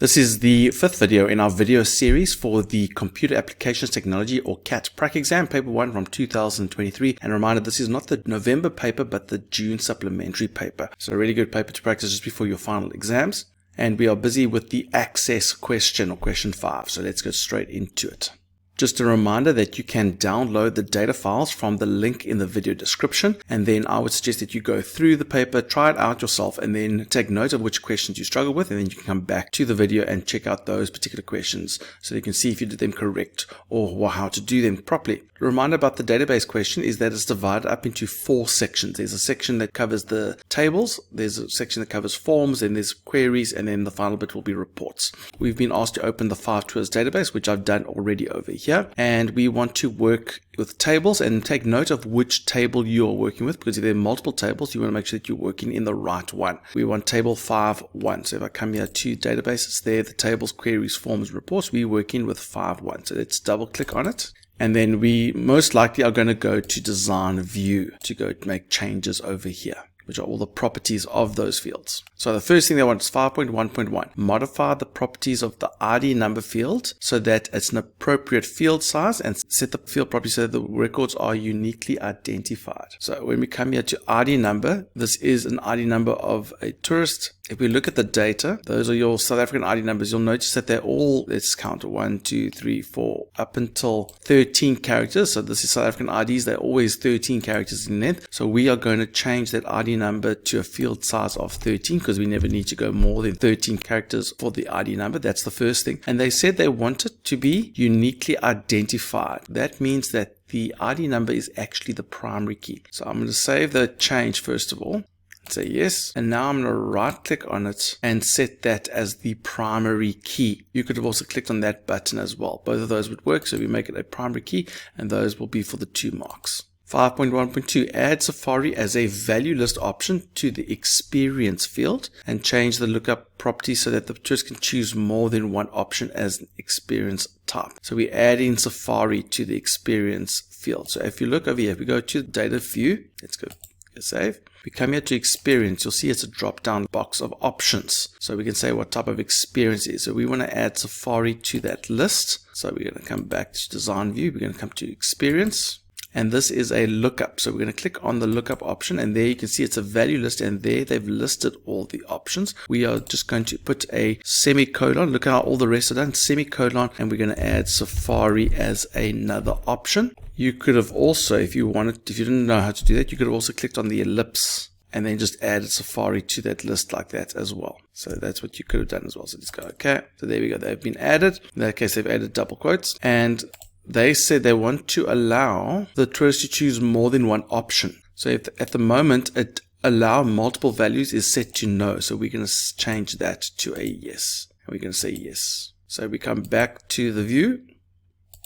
This is the fifth video in our video series for the Computer Applications Technology or CAT Prac exam, paper 1 from 2023. And a reminder, this is not the November paper, but the June supplementary paper. So a really good paper to practice just before your final exams. And we are busy with the access question or question 5. So let's go straight into it. Just a reminder that you can download the data files from the link in the video description, and then I would suggest that you go through the paper, try it out yourself, and then take note of which questions you struggle with, and then you can come back to the video and check out those particular questions so you can see if you did them correct or how to do them properly. A reminder about the database question is that it's divided up into 4 sections. There's a section that covers the tables, there's a section that covers forms, and there's queries, and then the final bit will be reports. We've been asked to open the 5 tours database, which I've done already over here. And we want to work with tables and take note of which table you're working with, because if there are multiple tables, you want to make sure that you're working in the right one. We want table 5.1. So if I come here to databases there, the tables, queries, forms, reports, we work in with 5.1. So let's double click on it. And then we most likely are going to go to design view to go make changes over here, which are all the properties of those fields. So the first thing they want is 5.1.1. Modify the properties of the ID number field so that it's an appropriate field size, and set the field properties so that the records are uniquely identified. So when we come here to ID number, this is an ID number of a tourist. If we look at the data, those are your South African ID numbers. You'll notice that they're all, let's count 1, 2, 3, 4, up until 13 characters. So this is South African IDs. They're always 13 characters in length. So we are going to change that ID number to a field size of 13 because we never need to go more than 13 characters for the ID number. That's the first thing. And they said they want it to be uniquely identified. That means that the ID number is actually the primary key. So I'm going to save the change first of all. Say yes, and now I'm going to right click on it and set that as the primary key. You could have also clicked on that button as well. Both of those would work, so we make it a primary key, and those will be for the 2 marks. 5.1.2, add Safari as a value list option to the experience field and change the lookup property so that the tourist can choose more than one option as an experience type. So we add in Safari to the experience field. So if you look over here, if we go to the data view, let's go save. We come here to experience. You'll see it's a drop down box of options. So we can say what type of experience it is. So we want to add Safari to that list. So we're going to come back to design view. We're going to come to experience. And this is a lookup. So we're going to click on the lookup option, and there you can see it's a value list, and there they've listed all the options. We are just going to put a semicolon. Look how all the rest are done. Semicolon, and we're going to add Safari as another option. You could have also, if you didn't know how to do that, you could have also clicked on the ellipse and then just added Safari to that list like that as well. So that's what you could have done as well. So just go, okay. So there we go. They've been added. In that case, they've added double quotes, and they said they want to allow the tourist to choose more than one option. So if at the moment it allow multiple values is set to no. So we're going to change that to a yes. And we're going to say yes. So we come back to the view.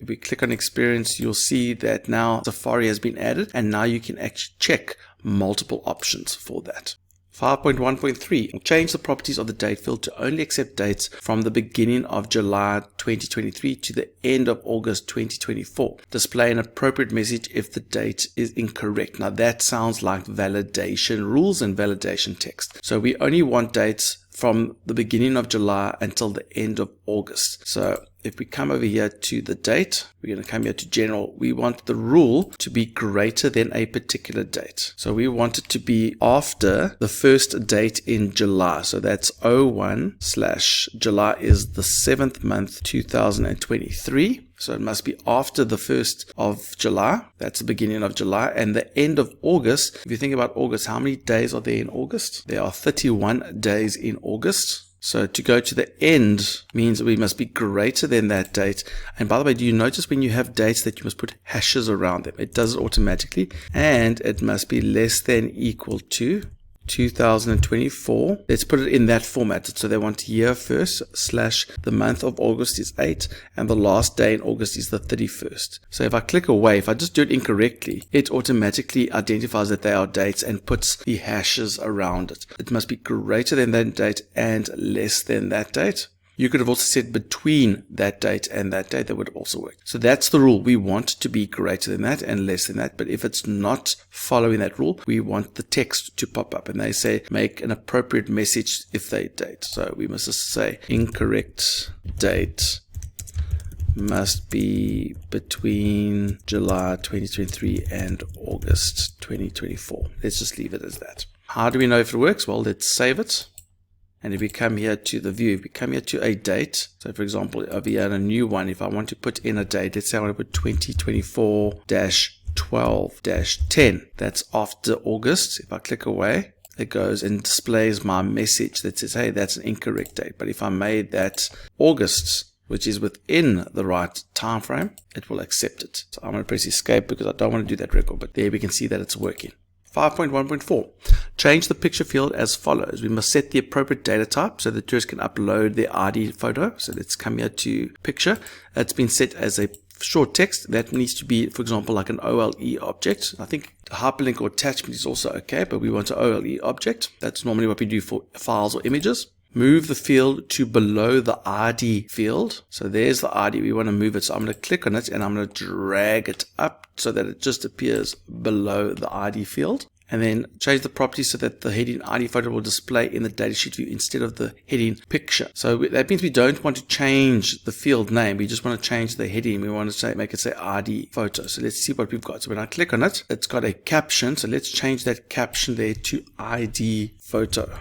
If we click on experience, you'll see that now Safari has been added, and now you can actually check multiple options for that. 5.1.3, change the properties of the date field to only accept dates from the beginning of July 2023 to the end of August 2024. Display an appropriate message if the date is incorrect. Now that sounds like validation rules and validation text. So we only want dates from the beginning of July until the end of August. So if we come over here to the date, we're going to come here to general. We want the rule to be greater than a particular date. So we want it to be after the first date in July. So that's 01/July is the 7th month, 2023. So it must be after the 1st of July. That's the beginning of July. And the end of August. If you think about August, how many days are there in August? There are 31 days in August. So to go to the end means we must be greater than that date. And by the way, do you notice when you have dates that you must put hashes around them? It does it automatically. And it must be less than equal to 2024. Let's put it in that format. So they want year first / the month of August is 8 and the last day in August is the 31st. So if I click away, if I just do it incorrectly, it automatically identifies that they are dates and puts the hashes around it. It must be greater than that date and less than that date. You could have also said between that date and that date. That would have also worked. So that's the rule. We want to be greater than that and less than that. But if it's not following that rule, we want the text to pop up. And they say make an appropriate message if they date. So we must just say incorrect date must be between July 2023 and August 2024. Let's just leave it as that. How do we know if it works? Well, let's save it. And if we come here to the view, if we come here to a date, so for example, over here a new one, if I want to put in a date, let's say I want to put 2024-12-10. That's after August. If I click away, it goes and displays my message that says, hey, that's an incorrect date. But if I made that August, which is within the right time frame, it will accept it. So I'm going to press escape because I don't want to do that record, but there we can see that it's working. 5.1.4. Change the picture field as follows. We must set the appropriate data type so the tourist can upload their ID photo. So let's come here to picture. It's been set as a short text. That needs to be, for example, like an OLE object. I think hyperlink or attachment is also okay, but we want an OLE object. That's normally what we do for files or images. Move the field to below the ID field. So there's the ID. We want to move it. So I'm going to click on it and I'm going to drag it up so that it just appears below the ID field. And then change the properties so that the heading ID photo will display in the datasheet view instead of the heading picture. So that means we don't want to change the field name. We just want to change the heading. We want to make it say ID photo. So let's see what we've got. So when I click on it, it's got a caption. So let's change that caption there to ID photo.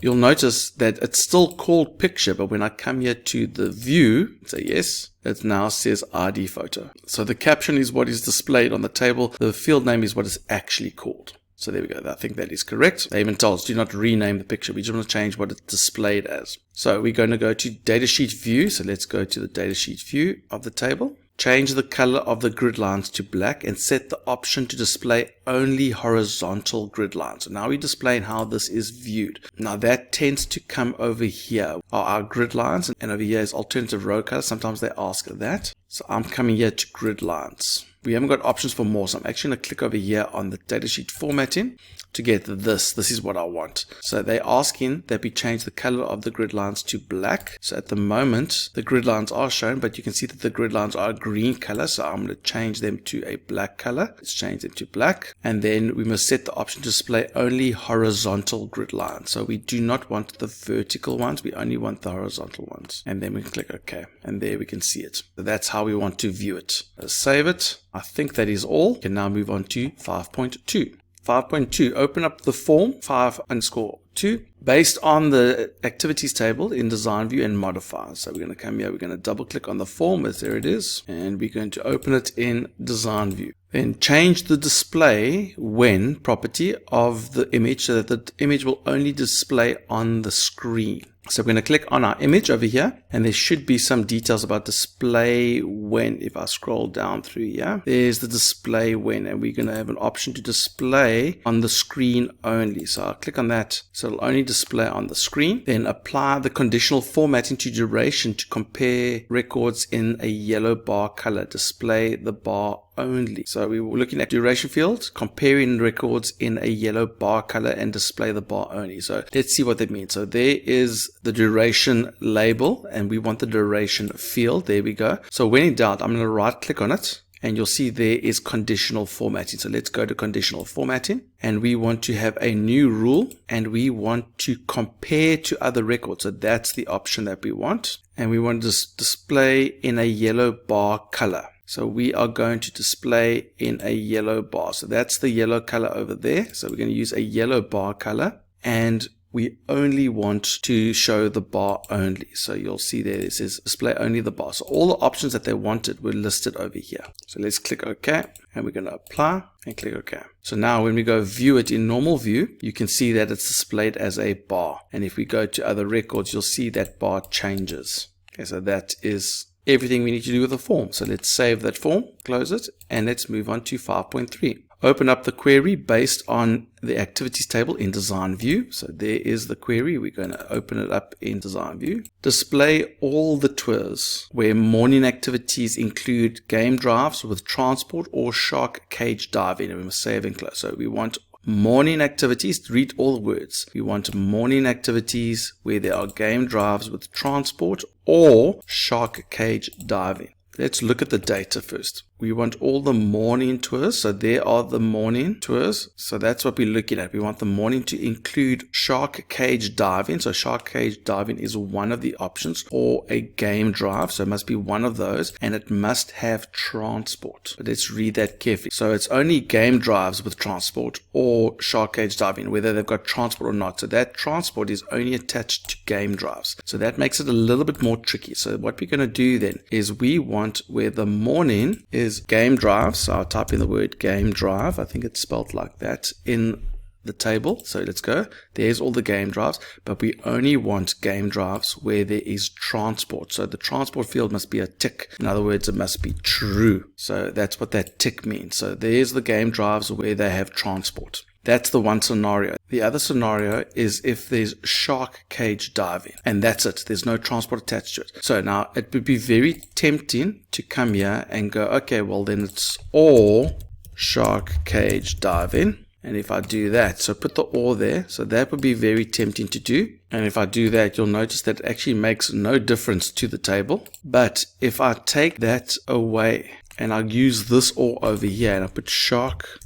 You'll notice that it's still called picture, but when I come here to the view, say yes, it now says ID photo. So the caption is what is displayed on the table. The field name is what is actually called. So there we go. I think that is correct. They even told us do not rename the picture. We just want to change what it's displayed as. So we're going to go to datasheet view. So let's go to the datasheet view of the table. Change the color of the grid lines to black and set the option to display only horizontal grid lines. So now we're displaying how this is viewed. Now that tends to come over here are our grid lines, and over here is alternative row color. Sometimes they ask that. So I'm coming here to grid lines. We haven't got options for more, so I'm actually going to click over here on the datasheet formatting to get this. This is what I want. So they're asking that we change the color of the grid lines to black. So at the moment, the grid lines are shown, but you can see that the grid lines are a green color. So I'm going to change them to a black color. Let's change them to black. And then we must set the option to display only horizontal grid lines. So we do not want the vertical ones. We only want the horizontal ones. And then we can click OK. And there we can see it. So that's how we want to view it. Let's save it. I think that is all. We can now move on to 5.2. 5.2, open up the form 5_2 based on the activities table in design view and modify. So we're going to come here, we're going to double click on the form as there it is, and we're going to open it in design view. Then change the display when property of the image so that the image will only display on the screen. So we're going to click on our image over here, and there should be some details about display when. If I scroll down through here, there's the display when, and we're going to have an option to display on the screen only. So I'll click on that, so it'll only display on the screen. Then apply the conditional formatting to duration to compare records in a yellow bar color. Display the bar only. So we were looking at duration field, comparing records in a yellow bar color and display the bar only. So let's see what that means. So there is the duration label and we want the duration field. There we go. So when in doubt, I'm going to right click on it and you'll see there is conditional formatting. So let's go to conditional formatting and we want to have a new rule and we want to compare to other records. So that's the option that we want. And we want to display in a yellow bar color. So we are going to display in a yellow bar. So that's the yellow color over there. So we're going to use a yellow bar color and we only want to show the bar only. So you'll see there it says display only the bar. So all the options that they wanted were listed over here. So let's click OK and we're going to apply and click OK. So now when we go view it in normal view, you can see that it's displayed as a bar. And if we go to other records, you'll see that bar changes. Okay, so that is everything we need to do with the form. So let's save that form, close it, and let's move on to 5.3. Open up the query based on the activities table in design view. So there is the query. We're going to open it up in design view. Display all the tours where morning activities include game drives with transport or shark cage diving. And we must save and close. So we want morning activities. Read all the words. We want morning activities where there are game drives with transport or shark cage diving. Let's look at the data first. We want all the morning tours. So there are the morning tours. So that's what we're looking at. We want the morning to include shark cage diving. So shark cage diving is one of the options, or a game drive. So it must be one of those, and it must have transport. But let's read that carefully. So it's only game drives with transport or shark cage diving, whether they've got transport or not. So that transport is only attached to game drives. So that makes it a little bit more tricky. So what we're going to do then is we want where the morning is game drive. So I'll type in the word game drive. I think it's spelled like that in the table. So let's go. There's all the game drives, but we only want game drives where there is transport. So the transport field must be a tick. In other words, it must be true. So that's what that tick means. So there's the game drives where they have transport. That's the one scenario. The other scenario is if there's shark cage diving, and that's it. There's no transport attached to it. So now it would be very tempting to come here and go, okay, well then it's all shark cage diving. And if I do that, so put the or there, so that would be very tempting to do. And if I do that, you'll notice that it actually makes no difference to the table. But if I take that away and I use this or over here and I put shark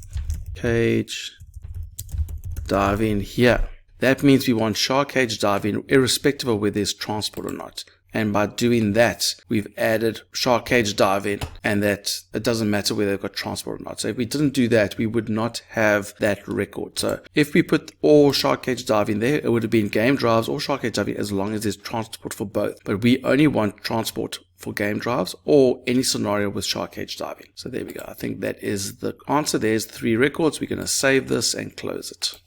cage diving here, that means we want shark cage diving irrespective of whether there's transport or not. And by doing that, we've added shark cage diving, and that it doesn't matter whether they've got transport or not. So if we didn't do that, we would not have that record. So if we put all shark cage diving there, it would have been game drives or shark cage diving as long as there's transport for both. But we only want transport for game drives or any scenario with shark cage diving. So there we go. I think that is the answer. There's 3 records. We're going to save this and close it.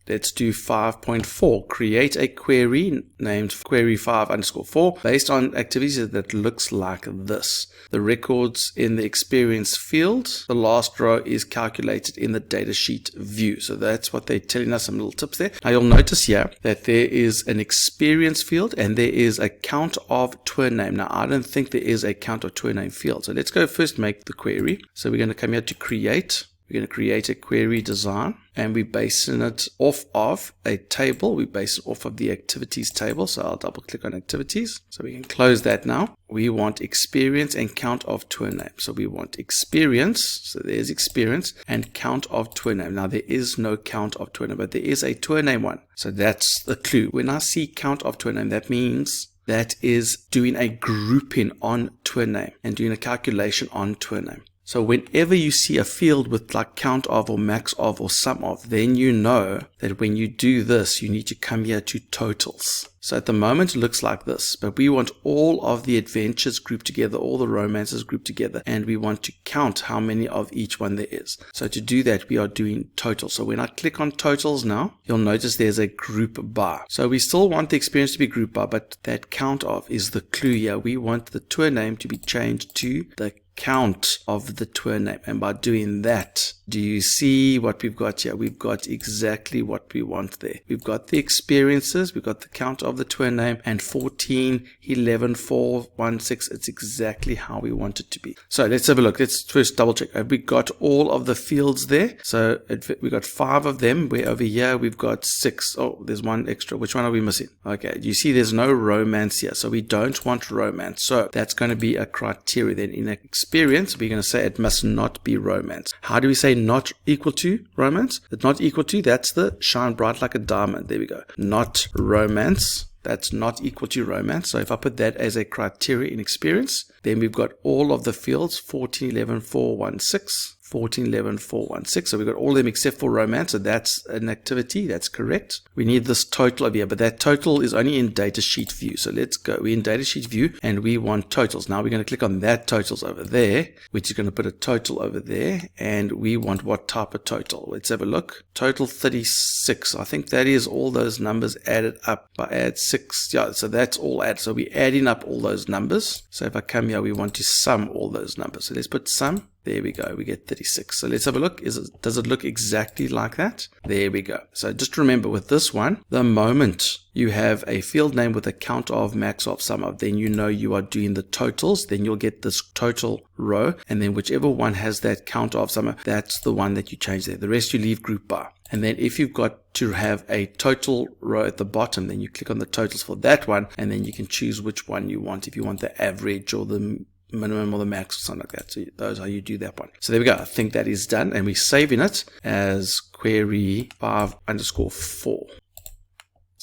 Let's do 5.4. Create a query named query5_4 based on activities that looks like this. The records in the experience field, the last row is calculated in the datasheet view. So that's what they're telling us, some little tips there. Now you'll notice here that there is an experience field and there is a count of tour name. Now I don't think there is a count of tour name field. So let's go first make the query. So we're going to come here to create. We're going to create a query design, and we're basing it off of a table. We base it off of the activities table. So I'll double click on activities. So we can close that now. We want experience and count of tour name. So we want experience. So there's experience and count of tour name. Now there is no count of tour name, but there is a tour name one. So that's the clue. When I see count of tour name, that means that is doing a grouping on tour name and doing a calculation on tour name. So whenever you see a field with like count of or max of or sum of, then you know that when you do this, you need to come here to totals. So at the moment it looks like this, but we want all of the adventures grouped together, all the romances grouped together, and we want to count how many of each one there is. So to do that, we are doing total. So when I click on totals now, you'll notice there's a group by. So we still want the experience to be grouped by, but that count of is the clue here. We want the tour name to be changed to the count of the tour name, and by doing that, do you see what we've got here? We've got exactly what we want there. We've got the experiences, we've got the count of the tour name, and 14, 11, 4, 1, 6. It's exactly how we want it to be. So let's have a look. Let's first double check. Have we got all of the fields there? So we got 5 of them, where over here we've got 6. Oh, there's one extra. Which one are we missing? Okay, you see there's no romance here, so we don't want romance. So that's going to be a criteria then. In experience, we're going to say it must not be romance. How do we say not equal to romance? It's not equal to, that's the shine bright like a diamond. There we go. Not romance. That's not equal to romance. So if I put that as a criteria in experience, then we've got all of the fields 14, 11, 4, 1, 6. 14, 11, 4, 1, 6. So we've got all of them except for romance. So that's an activity. That's correct. We need this total over here, but that total is only in datasheet view. So let's go. We're in datasheet view and we want totals. Now we're going to click on that totals over there, which is going to put a total over there. And we want what type of total? Let's have a look. Total 36. I think that is all those numbers added up. I add 6. Yeah, so that's all added. So we're adding up all those numbers. So if I come here, we want to sum all those numbers. So let's put sum. There we go. We get 36. So let's have a look. Does it look exactly like that? There we go. So just remember with this one, the moment you have a field name with a count of, max of, sum of, then you know you are doing the totals. Then you'll get this total row. And then whichever one has that count of, sum of, that's the one that you change there. The rest you leave group by. And then if you've got to have a total row at the bottom, then you click on the totals for that one, and then you can choose which one you want, if you want the average or the minimum or the max or something like that. So those are how you do that one. So there we go. I think that is done, and we're saving it as query 5_4.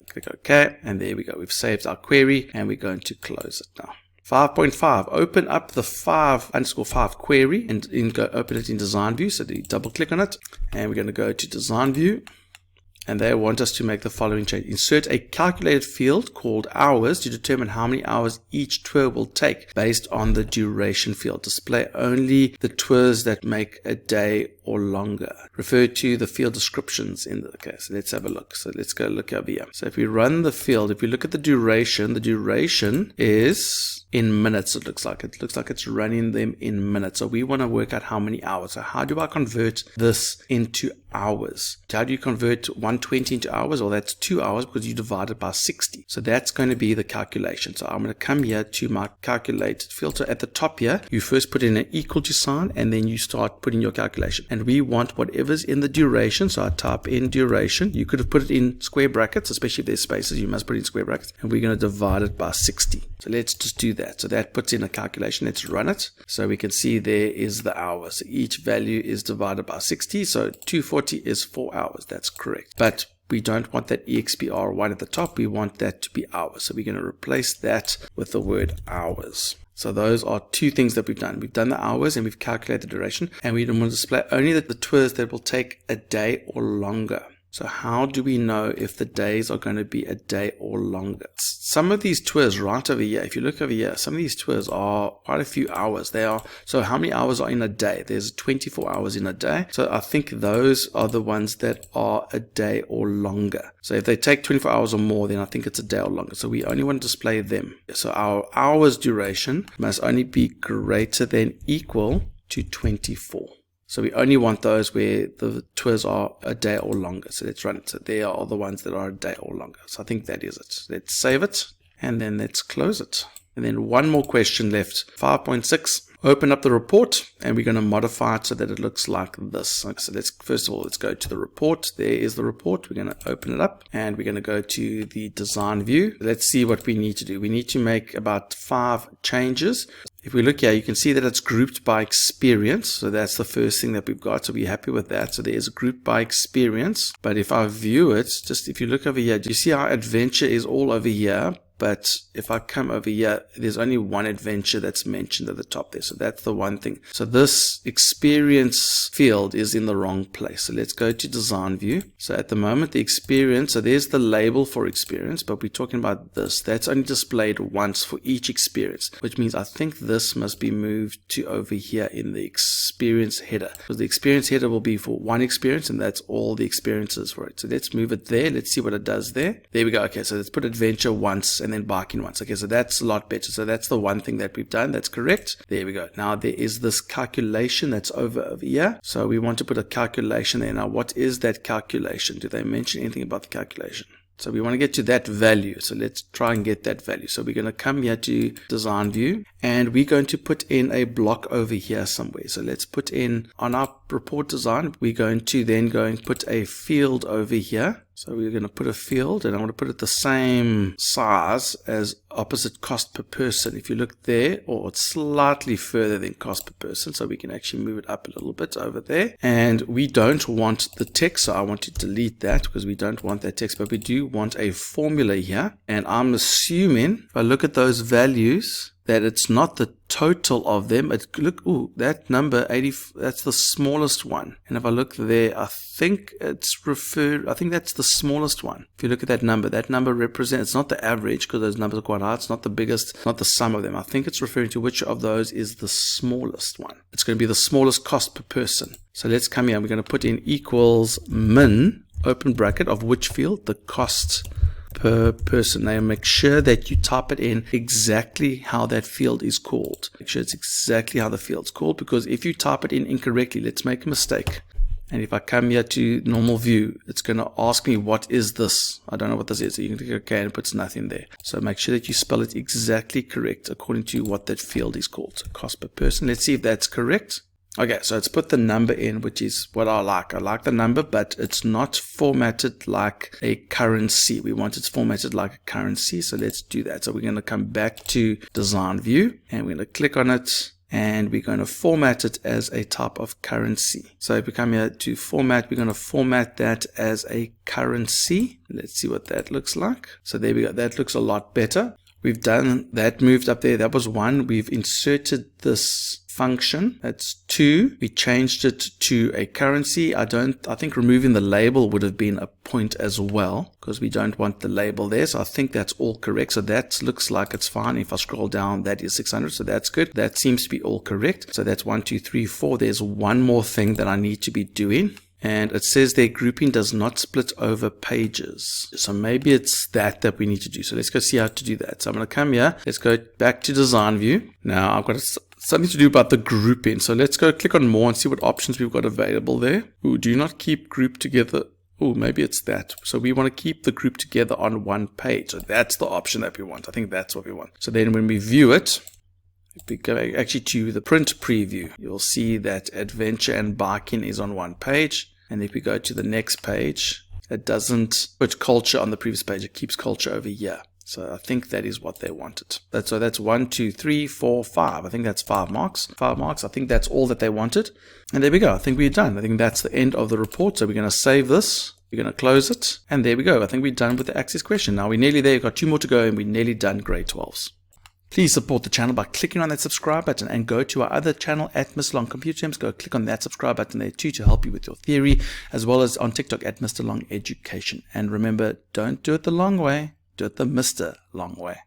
Click OK, and there we go. We've saved our query, and we're going to close it now. 5.5, open up the 5_5 query and go open it in design view. So you double click on it, and we're going to go to design view. And they want us to make the following change. Insert a calculated field called hours to determine how many hours each tour will take based on the duration field. Display only the tours that make a day or longer. Refer to the field descriptions in the, okay, so let's have a look. So let's go look over here. So if we run the field, if we look at the duration is in minutes. It looks like it's running them in minutes. So we want to work out how many hours. So how do I convert this into hours? How do you convert 120 into hours? Well, that's 2 hours because you divide it by 60. So that's going to be the calculation. So I'm going to come here to my calculated field. So at the top here, you first put in an equal to sign, and then you start putting your calculation. And we want whatever's in the duration. So I type in duration. You could have put it in square brackets, especially if there's spaces, you must put it in square brackets. And we're going to divide it by 60. So let's just do that. So that puts in a calculation. Let's run it. So we can see there is the hours. So each value is divided by 60. So 240 is 4 hours. That's correct. But we don't want that EXPR1 at the top. We want that to be hours. So we're going to replace that with the word hours. So those are two things that we've done. We've done the hours and we've calculated the duration. And we want to display only the tours that will take a day or longer. So how do we know if the days are going to be a day or longer? Some of these tours right over here, if you look over here, some of these tours are quite a few hours. So how many hours are in a day? There's 24 hours in a day. So I think those are the ones that are a day or longer. So if they take 24 hours or more, then I think it's a day or longer. So we only want to display them. So our hours duration must only be greater than equal to 24. So we only want those where the tours are a day or longer. So let's run it. So there are the ones that are a day or longer. So I think that is it. Let's save it, and then let's close it. And then one more question left. 5.6. Open up the report, and we're going to modify it so that it looks like this. So first of all, let's go to the report. There is the report. We're going to open it up, and we're going to go to the design view. Let's see what we need to do. We need to make about 5 changes. If we look here, you can see that it's grouped by experience. So that's the first thing that we've got. So we're happy with that. So there's a group by experience. But if I view it, just if you look over here, do you see how adventure is all over here? But if I come over here, there's only one adventure that's mentioned at the top there. So that's the one thing. So this experience field is in the wrong place. So let's go to design view. So at the moment, the experience, so there's the label for experience, but we're talking about this. That's only displayed once for each experience, which means I think this must be moved to over here in the experience header. Because the experience header will be for one experience, and that's all the experiences for it. So let's move it there. Let's see what it does there. There we go. Okay, so let's put adventure once and then biking once. Okay, so that's a lot better. So that's the one thing that we've done. That's correct. There we go. Now there is this calculation that's over here. So we want to put a calculation there. Now what is that calculation? Do they mention anything about the calculation? So we want to get to that value. So let's try and get that value. So we're going to come here to design view, and we're going to put in a block over here somewhere. So let's put in on our report design, we're going to then go and put a field over here. So we're going to put a field, and I want to put it the same size as opposite cost per person. If you look there, or it's slightly further than cost per person, so we can actually move it up a little bit over there. And we don't want the text, so I want to delete that because we don't want that text, but we do want a formula here. And I'm assuming if I look at those values, that it's not the total of them. That number 80, that's the smallest one. And if I look there, I think that's the smallest one. If you look at that number represents, it's not the average because those numbers are quite high. It's not the biggest, it's not the sum of them. I think it's referring to which of those is the smallest one. It's going to be the smallest cost per person. So let's come here. We're going to put in equals min, open bracket, of which field? The cost per person. Now make sure that you type it in exactly how that field is called. Make sure it's exactly how the field's called, because if you type it in incorrectly, let's make a mistake. And if I come here to normal view, it's going to ask me, what is this? I don't know what this is. So you can click OK, and it puts nothing there. So make sure that you spell it exactly correct according to what that field is called. So cost per person. Let's see if that's correct. Okay, so it's put the number in, which is what I like. I like the number, but it's not formatted like a currency. We want it formatted like a currency, so let's do that. So we're going to come back to design view, and we're going to click on it, and we're going to format it as a type of currency. So if we come here to format, we're going to format that as a currency. Let's see what that looks like. So there we go. That looks a lot better. We've done that, moved up there. That was 1. We've inserted this function. That's 2. We changed it to a currency. I think removing the label would have been a point as well, because we don't want the label there. So I think that's all correct. So that looks like it's fine. If I scroll down, that is 600. So that's good. That seems to be all correct. So that's 1, 2, 3, 4. There's one more thing that I need to be doing. And it says their grouping does not split over pages. So maybe it's that we need to do. So let's go see how to do that. So I'm going to come here. Let's go back to design view. Now I've got something to do about the grouping. So let's go click on more and see what options we've got available there. Ooh, do not keep group together. Oh, maybe it's that. So we want to keep the group together on one page. So that's the option that we want. I think that's what we want. So then when we view it, if we go actually to the print preview, you'll see that adventure and biking is on one page. And if we go to the next page, it doesn't put culture on the previous page. It keeps culture over here. So I think that is what they wanted. So that's 1, 2, 3, 4, 5. I think that's 5 marks. 5 marks. I think that's all that they wanted. And there we go. I think we're done. I think that's the end of the report. So we're going to save this. We're going to close it. And there we go. I think we're done with the access question. Now we're nearly there. We've got 2 more to go and we're nearly done grade 12s. Please support the channel by clicking on that subscribe button and go to our other channel at Mr. Long Computer Gems. Go click on that subscribe button there too to help you with your theory, as well as on TikTok at Mr. Long Education. And remember, don't do it the long way, do it the Mr. Long way.